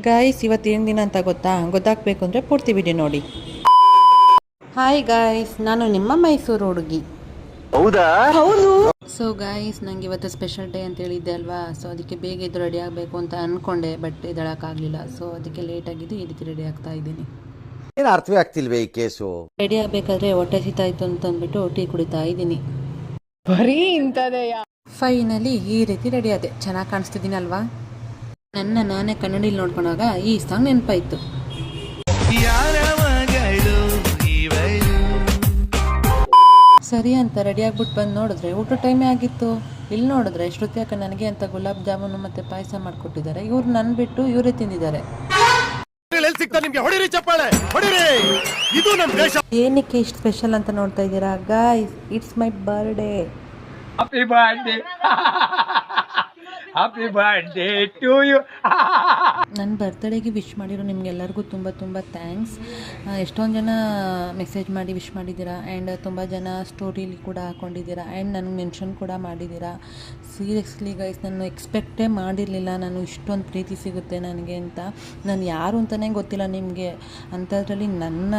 Guys ಇವತ್ತೇನು ದಿನ ಅಂತ ಗೊತ್ತಾಗಬೇಕು ಅಂದರೆ ಪೂರ್ತಿ ವಿಡಿಯೋ ನೋಡಿ. ಹಾಯ್ ಗಾಯ್ಸ್, ನಾನು ನಿಮ್ಮ ಮೈಸೂರು ಹುಡುಗಿ. ಹೌದಾ? ಹೌದು. ಸೊ ಗಾಯ್ಸ್, ನಂಗೆ ಇವತ್ತು ಸ್ಪೆಷಲ್ ಡೇ ಅಂತ ಹೇಳಿದ್ದೆ ಅಲ್ವಾ. ಸೊ ಅದಕ್ಕೆ ಬೇಗ ಎದ್ದು ರೆಡಿ ಆಗಬೇಕು ಅಂತ ಅಂದ್ಕೊಂಡೆ, ಬಟ್ ಎದ್ದೇಳಕ್ಕಾಗಲಿಲ್ಲ. ಸೊ ಅದಕ್ಕೆ ಲೇಟ್ ಆಗಿದ್ದು ಈ ರೀತಿ ರೆಡಿ ಆಗ್ತಾ ಇದ್ದೀನಿ. ಏನು ಅರ್ಥವೇ ಆಗ್ತಿಲ್ವೇ ಈ ಕೇಸು? ರೆಡಿ ಆಗಬೇಕಾದ್ರೆ ಹೊಟ್ಟೆ ಸಿತಾಯಿತು ಅಂತಂದ್ಬಿಟ್ಟು ಟೀ ಕುಡಿತಾ ಇದ್ದೀನಿ. ಬರೀ ಇಂಥದೆಯಾ? ಫೈನಲಿ ಈ ರೀತಿ ರೆಡಿ ಆದೆ. ಚೆನ್ನಾಗಿ ಕಾಣಿಸ್ತಿದ್ದೀನಿ ಅಲ್ವಾ? ನಾನೇ ಕನ್ನಡಿಲಿ ನೋಡ್ಕೊಂಡಾಗ ಈ ಸಾಂಗ್ ನೆನಪಾಯಿತು. ಸರಿ ಅಂತ ರೆಡಿ ಆಗ್ಬಿಟ್ಟು ಬಂದು ನೋಡಿದ್ರೆ ಊಟ ಟೈಮೇ ಆಗಿತ್ತು. ಇಲ್ಲಿ ನೋಡಿದ್ರೆ ಶ್ರುತಿ ಅಕ್ಕ ನನಗೆ ಅಂತ ಗುಲಾಬ್ ಜಾಮೂನು ಮತ್ತು ಪಾಯಸ ಮಾಡಿಕೊಟ್ಟಿದ್ದಾರೆ. ಇವ್ರು ನನ್ನ ಬಿಟ್ಟು ಇವರೇ ತಿಂದಿದ್ದಾರೆ. ಏನಕ್ಕೆ ಇಷ್ಟು ಸ್ಪೆಷಲ್ ಅಂತ ನೋಡ್ತಾ ಇದ್ದೀರಾ guys? It's my birthday. Happy birthday, happy birthday to you. ನನ್ನ ಬರ್ತ್ಡೇಗೆ ವಿಶ್ ಮಾಡಿರೋ ನಿಮಗೆಲ್ಲರಿಗೂ ತುಂಬ ತುಂಬ ಥ್ಯಾಂಕ್ಸ್. ಎಷ್ಟೊಂದು ಜನ ಮೆಸೇಜ್ ಮಾಡಿ ವಿಶ್ ಮಾಡಿದ್ದೀರಾ, ಆ್ಯಂಡ್ ತುಂಬ ಜನ ಸ್ಟೋರಿಲಿ ಕೂಡ ಹಾಕ್ಕೊಂಡಿದ್ದೀರಾ, ಆ್ಯಂಡ್ ನನಗೆ ಮೆನ್ಷನ್ ಕೂಡ ಮಾಡಿದ್ದೀರಾ. ಸೀರಿಯಸ್ಲಿ ಗೈಸ್, ನಾನು ಎಕ್ಸ್ಪೆಕ್ಟೇ ಮಾಡಿರಲಿಲ್ಲ ನಾನು ಇಷ್ಟೊಂದು ಪ್ರೀತಿ ಸಿಗುತ್ತೆ ನನಗೆ ಅಂತ. ನಾನು ಯಾರು ಅಂತಲೇ ಗೊತ್ತಿಲ್ಲ ನಿಮಗೆ, ಅಂಥದ್ರಲ್ಲಿ ನನ್ನ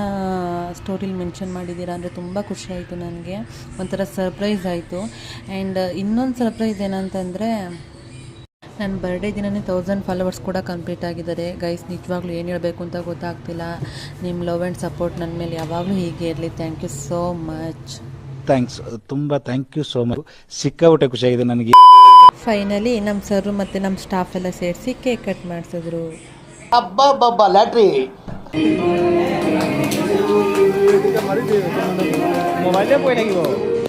ಸ್ಟೋರಿಲಿ ಮೆನ್ಷನ್ ಮಾಡಿದ್ದೀರಾ ಅಂದರೆ ತುಂಬ ಖುಷಿ ಆಯಿತು ನನಗೆ. ಒಂಥರ ಸರ್ಪ್ರೈಸ್ ಆಯಿತು. ಆ್ಯಂಡ್ ಇನ್ನೊಂದು ಸರ್ಪ್ರೈಸ್ ಏನಂತಂದರೆ, ನನ್ನ ಬರ್ಡೇ ದಿನವೇ 1000 ಫಾಲೋವರ್ಸ್ ಕೂಡ ಕಂಪ್ಲೀಟ್ ಆಗಿದ್ದಾರೆ. ಗೈಸ್, ನಿಜವಾಗ್ಲೂ ಏನು ಹೇಳಬೇಕು ಅಂತ ಗೊತ್ತಾಗ್ತಿಲ್ಲ. ನಿಮ್ಮ ಲವ್ ಆ್ಯಂಡ್ ಸಪೋರ್ಟ್ ನನ್ನ ಮೇಲೆ ಯಾವಾಗಲೂ ಹೀಗೆ ಇರಲಿ. Thank you so much. Thanks, ತುಂಬ ಥ್ಯಾಂಕ್ ಯು ಸೋ ಮಚ್. ಸಿಕ್ಕಾಪಟ್ಟೆ ಖುಷಿಯಾಗಿದೆ ನನಗೆ. ಫೈನಲಿ ನಮ್ಮ ಸರ್ ಮತ್ತು ನಮ್ಮ ಸ್ಟಾಫ್ ಎಲ್ಲ ಸೇರಿಸಿ ಕೇಕ್ ಕಟ್ ಮಾಡಿಸಿದ್ರು. ಅಬ್ಬಬ್ಬಬ್ಬ ಲ್ಯಾಟ್ರಿ.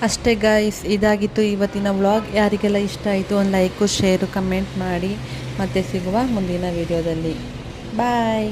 ಅಷ್ಟೇ ಗಾಯ್ಸ್, ಇದಾಗಿತ್ತು ಇವತ್ತಿನ ವ್ಲಾಗ್. ಯಾರಿಗೆಲ್ಲ ಇಷ್ಟ ಆಯಿತು ಒಂದು ಲೈಕು, ಶೇರು, ಕಮೆಂಟ್ ಮಾಡಿ. ಮತ್ತೆ ಸಿಗುವ ಮುಂದಿನ ವಿಡಿಯೋದಲ್ಲಿ. ಬಾಯ್.